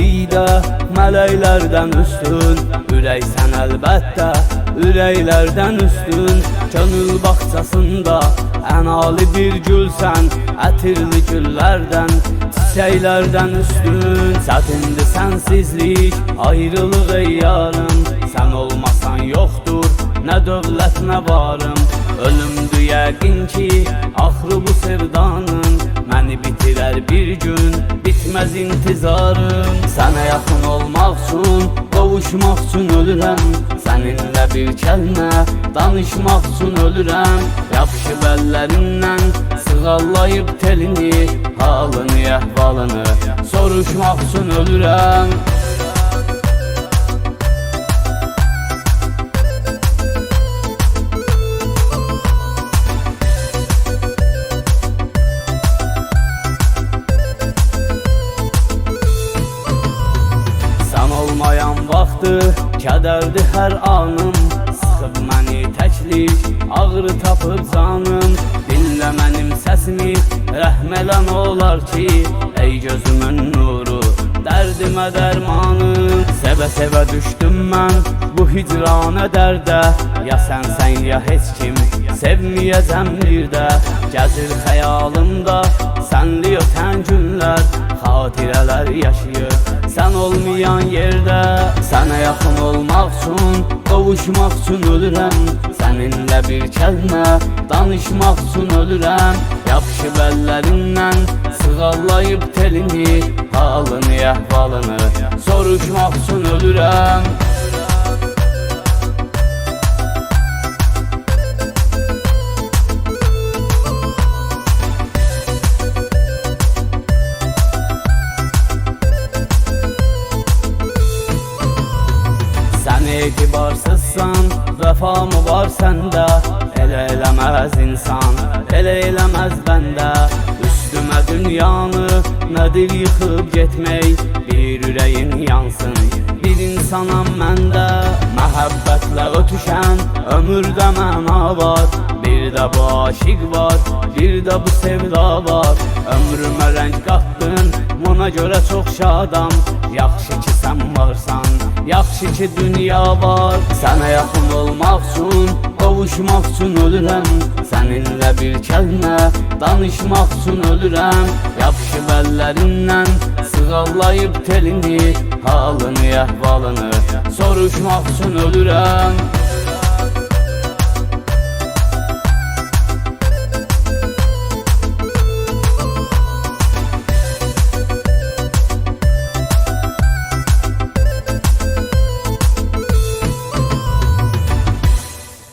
gözəllikdə mələklərdən üstün. Ürəksən əlbəttə, ürəklərdən üstün. Könül bağçasında ən ali bir gülsən, ətirli güllərdən, çiçəklərdən üstün. Çətindir sənsizlik, ayrılıq ey yarım. Sən olmasan yoxdur nə dövlət nə varım. Ölümdür yəqin ki, axırı bu sevdanın. Məni bitirər bir gün, bitməz intizarım. Sənə yaxın olmaq üçün, qovuşmaq üçün ölürəm. Səninlə bir kəlmə danışmaq üçün ölürəm. Yapışıb əllərindən sığallayıb telini, halını, əhvalını soruşmaq üçün ölürəm. Olmayan vaxtı, kədərdi hər anım. Sıxıb məni təklik, ağrı tapıb canım. Dinlə mənim səsimi, rəhm elən olar ki, ey gözümün nuru, dərdimə dərmanım. Sevə-sevə düşdüm mən bu hicranə dərdə. Ya sənsən ya heç kim, sevməyəcəm bir də. Gəzir xəyalımda sənli ötən günlər, xatirələr yaşayır sən olmayan yerdə. Sənə yaxın olmaq üçün, qovuşmaq üçün ölürəm. Səninlə bir kəlmə danışmaq üçün ölürəm. Yapışıb əllərindən sığallayıb telini, halını, əhvalını soruşmaq üçün ölürəm. Etibarsızsan, vəfa mı var səndə? Elə eləməz insan, elə eləməz bəndə. Üstümə dünyanı nədir yıxıb getmək? Bir ürəyin yansın, bir insanam məndə. Məhəbbətlə ötüşən ömürdə məna var. Bir də bu aşiq var, bir də bu sevda var. Ömrümə rəng qatdın, ona görə çox şadam. Yaxşı ki sən varsan, yaxşı ki dünya var. Sənə yaxın olmaq üçün, qovuşmaq üçün ölürəm. Səninlə bir kəlmə danışmaq üçün ölürəm. Yapışıb əllərindən sığallayıb telini, halını, əhvalını soruşmaq üçün ölürəm.